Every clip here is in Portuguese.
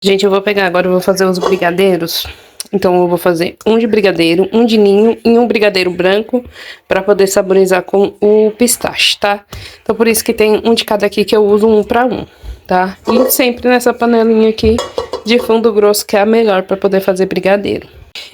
Gente, eu vou pegar agora, eu vou fazer os brigadeiros. Então, eu vou fazer um de brigadeiro, um de ninho e um brigadeiro branco pra poder saborizar com o pistache, tá? Então, por isso que tem um de cada aqui que eu uso 1 para 1, tá? E sempre nessa panelinha aqui de fundo grosso, que é a melhor pra poder fazer brigadeiro.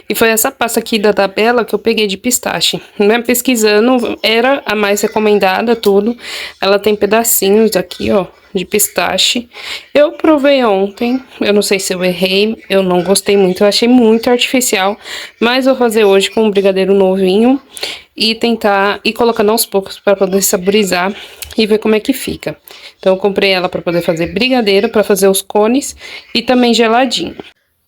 E foi essa pasta aqui da tabela que eu peguei de pistache. Né? Pesquisando, era a mais recomendada, tudo. Ela tem pedacinhos aqui, ó, de pistache. Eu provei ontem, eu não sei se eu errei, eu não gostei muito, eu achei muito artificial. Mas vou fazer hoje com um brigadeiro novinho e tentar ir colocando aos poucos para poder saborizar e ver como é que fica. Então eu comprei ela para poder fazer brigadeiro, para fazer os cones e também geladinho.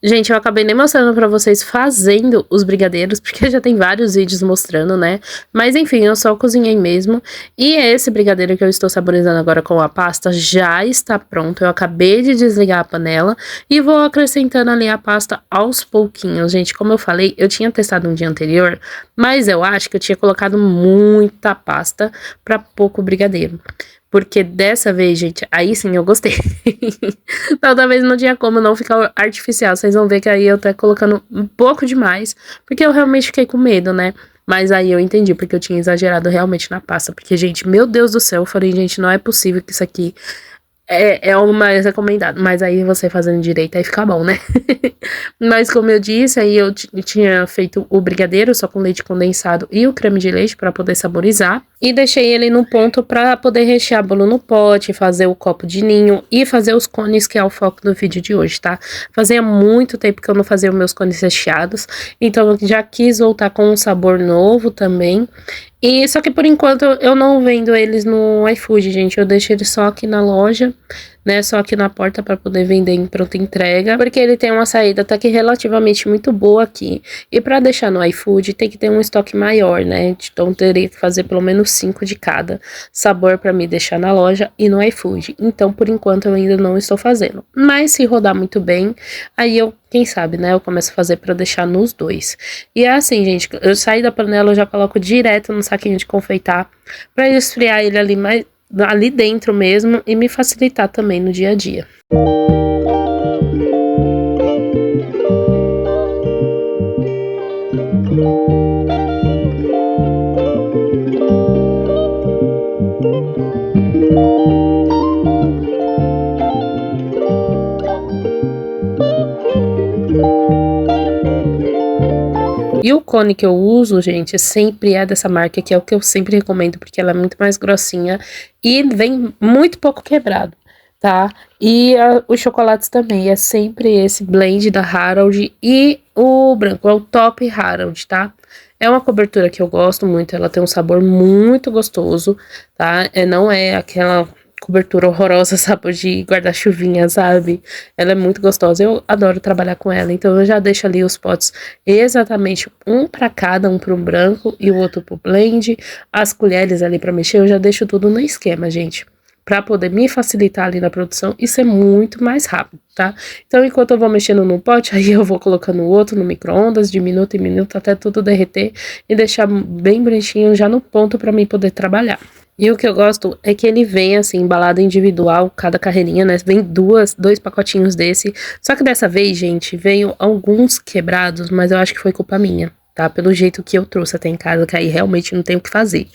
Gente, eu acabei nem mostrando pra vocês fazendo os brigadeiros, porque já tem vários vídeos mostrando, né? Mas enfim, eu só cozinhei mesmo. E esse brigadeiro que eu estou saborizando agora com a pasta já está pronto. Eu acabei de desligar a panela e vou acrescentando ali a pasta aos pouquinhos. Gente, como eu falei, eu tinha testado um dia anterior, mas eu acho que eu tinha colocado muita pasta pra pouco brigadeiro. Porque dessa vez, gente, aí sim eu gostei. Toda vez não tinha como não ficar artificial. Vocês vão ver que aí eu tô colocando um pouco demais. Porque eu realmente fiquei com medo, né? Mas aí eu entendi, porque eu tinha exagerado realmente na pasta. Porque, gente, meu Deus do céu, eu falei, gente, não é possível que isso aqui é o mais recomendado. Mas aí você fazendo direito, aí fica bom, né? Mas como eu disse, aí eu tinha feito o brigadeiro só com leite condensado e o creme de leite para poder saborizar. E deixei ele no ponto para poder rechear bolo no pote, fazer o copo de ninho e fazer os cones, que é o foco do vídeo de hoje, tá? Fazia muito tempo que eu não fazia os meus cones recheados, então eu já quis voltar com um sabor novo também. E só que por enquanto eu não vendo eles no iFood, gente. Eu deixo eles só aqui na loja, né? Só aqui na porta para poder vender em pronta entrega, porque ele tem uma saída até que relativamente muito boa aqui. E para deixar no iFood tem que ter um estoque maior, né? Então teria que fazer pelo menos 5 de cada sabor para me deixar na loja e no iFood. Então por enquanto eu ainda não estou fazendo. Mas se rodar muito bem, aí eu, quem sabe, né? Eu começo a fazer para deixar nos dois. E é assim, gente, eu saio da panela, eu já coloco direto no saquinho de confeitar para esfriar ele ali dentro mesmo e me facilitar também no dia a dia. E o cone que eu uso, gente, sempre é dessa marca, que é o que eu sempre recomendo, porque ela é muito mais grossinha e vem muito pouco quebrado, tá? E os chocolates também, é sempre esse blend da Harold e o branco, é o Top Harold, tá? É uma cobertura que eu gosto muito, ela tem um sabor muito gostoso, tá? Não é aquela cobertura horrorosa, sabor de guarda-chuvinha, sabe? Ela é muito gostosa, eu adoro trabalhar com ela, então eu já deixo ali os potes exatamente um para cada, um para o branco e o outro pro blend, as colheres ali para mexer, eu já deixo tudo no esquema, gente, para poder me facilitar ali na produção e ser muito mais rápido, tá? Então, enquanto eu vou mexendo no pote, aí eu vou colocando o outro no micro-ondas de minuto em minuto até tudo derreter e deixar bem bonitinho já no ponto para mim poder trabalhar. E o que eu gosto é que ele vem assim, embalado individual, cada carreirinha, né? Vem dois pacotinhos desse. Só que dessa vez, gente, veio alguns quebrados, mas eu acho que foi culpa minha, tá? Pelo jeito que eu trouxe até em casa, que aí realmente não tem o que fazer.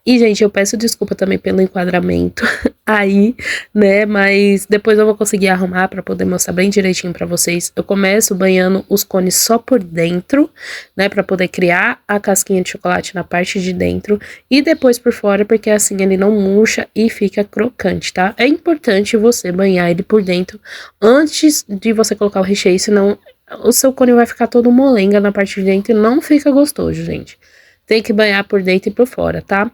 E, gente, eu peço desculpa também pelo enquadramento aí, né? Mas depois eu vou conseguir arrumar pra poder mostrar bem direitinho pra vocês. Eu começo banhando os cones só por dentro, né? Pra poder criar a casquinha de chocolate na parte de dentro. E depois por fora, porque assim ele não murcha e fica crocante, tá? É importante você banhar ele por dentro antes de você colocar o recheio, senão o seu cone vai ficar todo molenga na parte de dentro e não fica gostoso, gente. Tem que banhar por dentro e por fora, tá?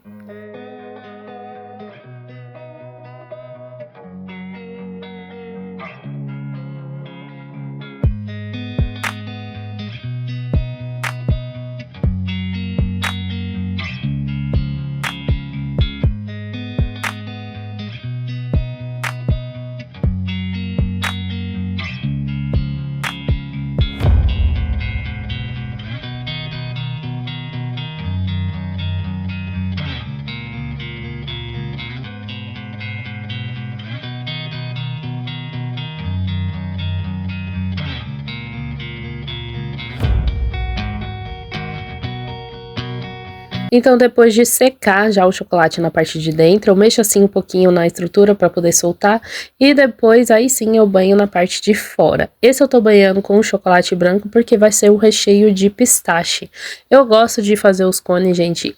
Então, depois de secar já o chocolate na parte de dentro, eu mexo assim um pouquinho na estrutura para poder soltar e depois aí sim eu banho na parte de fora. Esse eu tô banhando com chocolate branco porque vai ser o recheio de pistache. Eu gosto de fazer os cones, gente,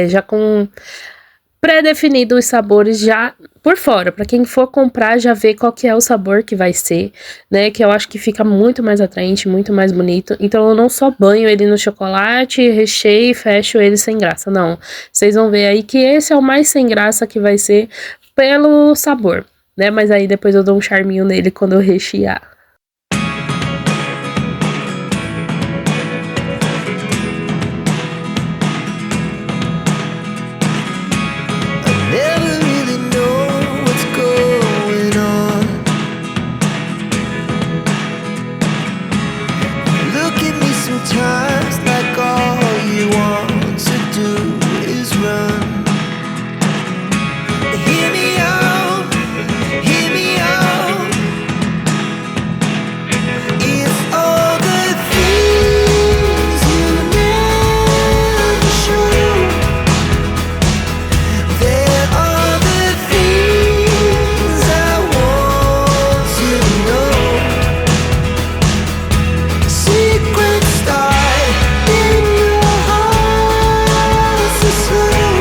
já com pré-definido os sabores já por fora, para quem for comprar já ver qual que é o sabor que vai ser, né, que eu acho que fica muito mais atraente, muito mais bonito. Então eu não só banho ele no chocolate, recheio e fecho ele sem graça, não. Vocês vão ver aí que esse é o mais sem graça que vai ser pelo sabor, né, mas aí depois eu dou um charminho nele quando eu rechear. Never really know what's going on. Look at me sometimes like all you want to do is run. Hear me out, hear me out. It's all the things you never show. There are the things I want to know. Secrets start in your heart so slow.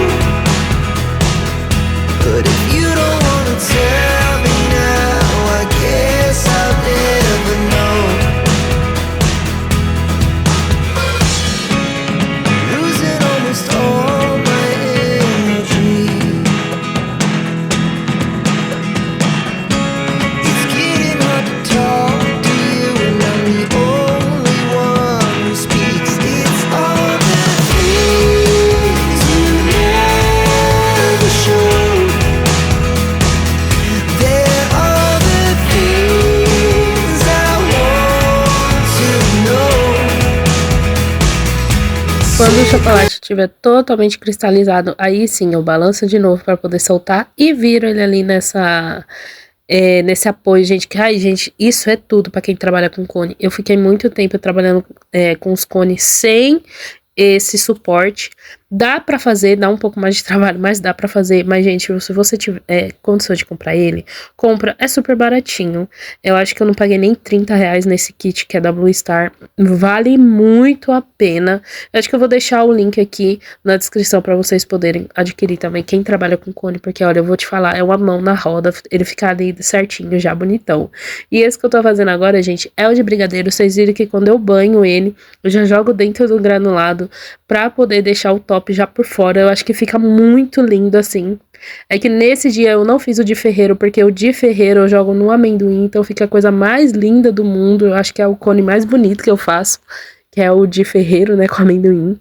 But if you don't wanna tell me now, I guess I'll never know. Losing almost all my energy. It's getting hard to talk to you, and I'm the only one who speaks. It's all the things you never show. There are the things I want to know. Quando o chocolate estiver totalmente cristalizado, aí sim eu balanço de novo para poder soltar e viro ele ali nesse apoio, gente. Que, ai, gente, isso é tudo para quem trabalha com cone. Eu fiquei muito tempo trabalhando com os cones sem esse suporte. Dá pra fazer, dá um pouco mais de trabalho, mas dá pra fazer. Mas, gente, se você tiver condição de comprar ele, compra, é super baratinho. Eu acho que eu não paguei nem R$ 30 nesse kit que é da Blue Star. Vale muito a pena. Eu acho que eu vou deixar o link aqui na descrição pra vocês poderem adquirir também, quem trabalha com cone, porque, olha, eu vou te falar, é uma mão na roda, ele fica ali certinho, já bonitão. E esse que eu tô fazendo agora, gente, é o de brigadeiro. Vocês viram que quando eu banho ele, eu já jogo dentro do granulado pra poder deixar o top já por fora. Eu acho que fica muito lindo assim. É que nesse dia eu não fiz o de ferreiro, porque o de ferreiro eu jogo no amendoim, então fica a coisa mais linda do mundo. Eu acho que é o cone mais bonito que eu faço, que é o de ferreiro, né, com amendoim.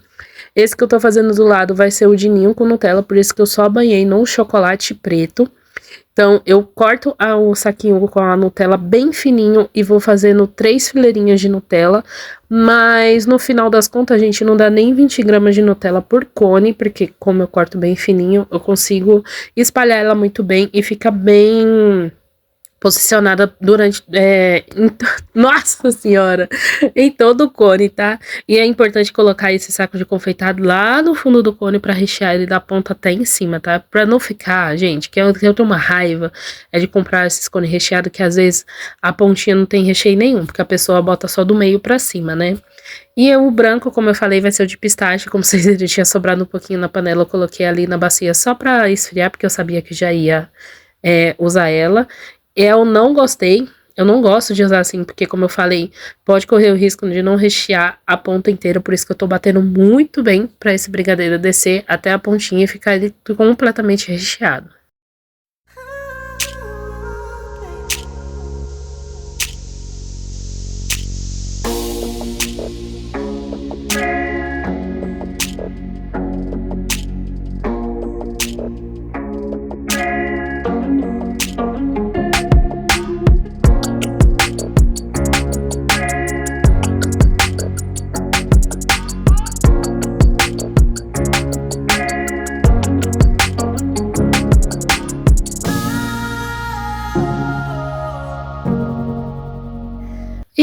Esse que eu tô fazendo do lado vai ser o de ninho com Nutella, por isso que eu só banhei no chocolate preto. Então, eu corto o saquinho com a Nutella bem fininho e vou fazendo 3 fileirinhas de Nutella. Mas, no final das contas, gente, não dá nem 20 gramas de Nutella por cone, porque como eu corto bem fininho, eu consigo espalhar ela muito bem e fica bem posicionada durante, nossa senhora, em todo o cone, tá? E é importante colocar esse saco de confeitado lá no fundo do cone pra rechear ele da ponta até em cima, tá? Pra não ficar, gente, que eu tenho uma raiva de comprar esses cones recheados que às vezes a pontinha não tem recheio nenhum, porque a pessoa bota só do meio pra cima, né? E o branco, como eu falei, vai ser o de pistache. Como vocês viram, tinha sobrado um pouquinho na panela, eu coloquei ali na bacia só pra esfriar, porque eu sabia que já ia usar ela. Eu não gostei, eu não gosto de usar assim, porque como eu falei, pode correr o risco de não rechear a ponta inteira, por isso que eu tô batendo muito bem pra esse brigadeiro descer até a pontinha e ficar ele completamente recheado.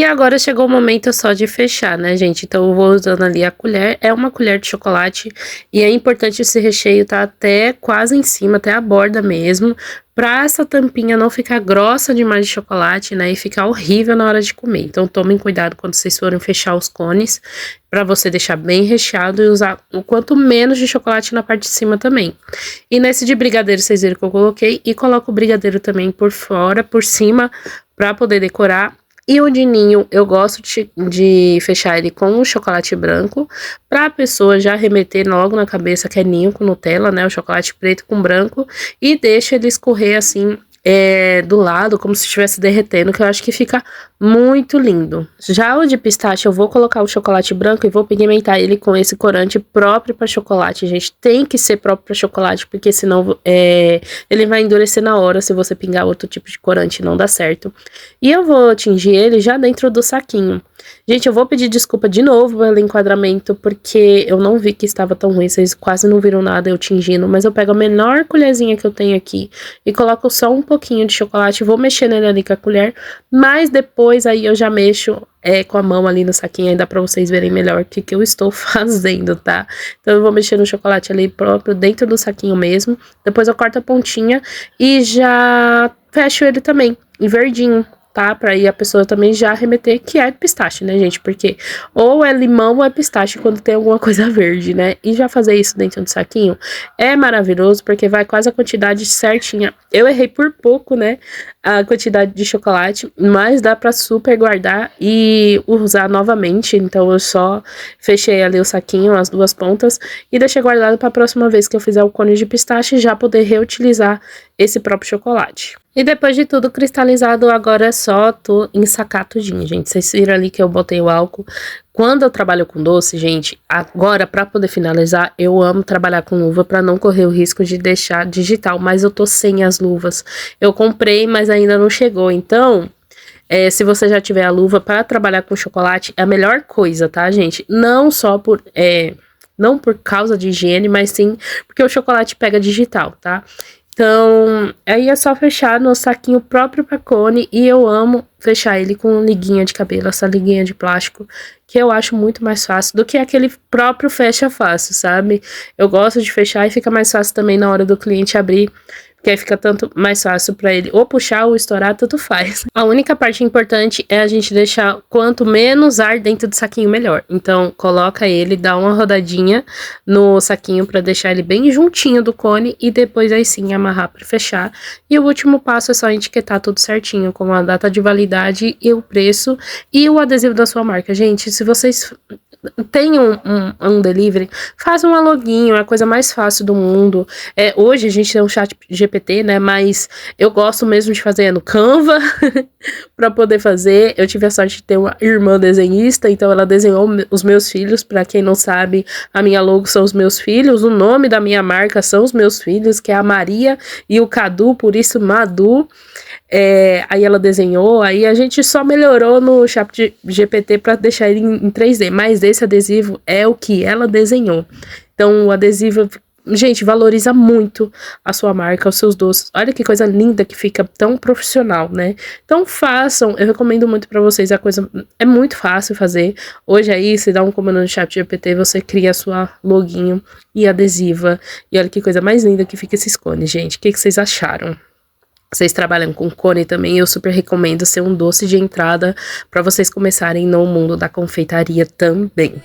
agora chegou o momento só de fechar, né, gente? Então eu vou usando ali a colher, é uma colher de chocolate e é importante esse recheio tá até quase em cima, até a borda mesmo, pra essa tampinha não ficar grossa demais de chocolate, né, e ficar horrível na hora de comer. Então tomem cuidado quando vocês forem fechar os cones, pra você deixar bem recheado e usar o quanto menos de chocolate na parte de cima também. E nesse de brigadeiro, vocês viram que eu coloquei, e coloco o brigadeiro também por fora, por cima, pra poder decorar. E o de ninho, eu gosto de fechar ele com o chocolate branco, pra pessoa já remeter logo na cabeça que é ninho com Nutella, né, o chocolate preto com branco, e deixa ele escorrer assim, do lado, como se estivesse derretendo, que eu acho que fica muito lindo. Já o de pistache, eu vou colocar o chocolate branco e vou pigmentar ele com esse corante próprio para chocolate, gente. Tem que ser próprio para chocolate, porque senão ele vai endurecer na hora se você pingar outro tipo de corante, não dá certo. E eu vou tingir ele já dentro do saquinho. Gente, eu vou pedir desculpa de novo pelo enquadramento, porque eu não vi que estava tão ruim, vocês quase não viram nada eu tingindo, mas eu pego a menor colherzinha que eu tenho aqui e coloco só um pouquinho de chocolate, vou mexer nele ali com a colher, mas depois aí eu já mexo com a mão ali no saquinho, aí dá pra vocês verem melhor o que eu estou fazendo, tá? Então eu vou mexer no chocolate ali próprio, dentro do saquinho mesmo, depois eu corto a pontinha e já fecho ele também, em verdinho, tá? Pra aí a pessoa também já remeter que é pistache, né, gente? Porque ou é limão ou é pistache quando tem alguma coisa verde, né? E já fazer isso dentro do saquinho é maravilhoso, porque vai quase a quantidade certinha. Eu errei por pouco, né, a quantidade de chocolate, mas dá pra super guardar e usar novamente. Então eu só fechei ali o saquinho, as duas pontas, e deixei guardado pra próxima vez que eu fizer o cone de pistache já poder reutilizar esse próprio chocolate. E depois de tudo cristalizado, agora é só ensacar tudinho, gente. Vocês viram ali que eu botei o álcool. Quando eu trabalho com doce, gente, agora pra poder finalizar, eu amo trabalhar com luva pra não correr o risco de deixar digital, mas eu tô sem as luvas. Eu comprei, mas ainda não chegou, então... se você já tiver a luva para trabalhar com chocolate, é a melhor coisa, tá, gente? Não só não por causa de higiene, mas sim porque o chocolate pega digital, tá? Então, aí é só fechar no saquinho próprio para cone, e eu amo fechar ele com liguinha de cabelo, essa liguinha de plástico, que eu acho muito mais fácil do que aquele próprio fecha fácil, sabe? Eu gosto de fechar e fica mais fácil também na hora do cliente abrir, porque aí fica tanto mais fácil para ele ou puxar ou estourar, tanto faz. A única parte importante é a gente deixar quanto menos ar dentro do saquinho, melhor. Então, coloca ele, dá uma rodadinha no saquinho para deixar ele bem juntinho do cone e depois aí sim amarrar para fechar. E o último passo é só etiquetar tudo certinho, com a data de validade e o preço e o adesivo da sua marca. Gente, se vocês... tem um delivery, faz um loginho, é a coisa mais fácil do mundo. Hoje a gente tem um chat GPT, né, mas eu gosto mesmo de fazer no Canva pra poder fazer. Eu tive a sorte de ter uma irmã desenhista, então ela desenhou os meus filhos. Pra quem não sabe, a minha logo são os meus filhos, o nome da minha marca são os meus filhos, que é a Maria e o Cadu, por isso Madu. Aí ela desenhou, aí a gente só melhorou no chat GPT para deixar ele em 3D, mas esse adesivo é o que ela desenhou. Então o adesivo, gente, valoriza muito a sua marca, os seus doces. Olha que coisa linda que fica, tão profissional, né? Então façam, eu recomendo muito para vocês, a coisa é muito fácil fazer. Hoje aí, você dá um comando no chat GPT, você cria a sua loginho e adesiva, e olha que coisa mais linda que fica esses cones, gente. O que vocês acharam? Vocês trabalham com cone também, eu super recomendo ser um doce de entrada para vocês começarem no mundo da confeitaria também.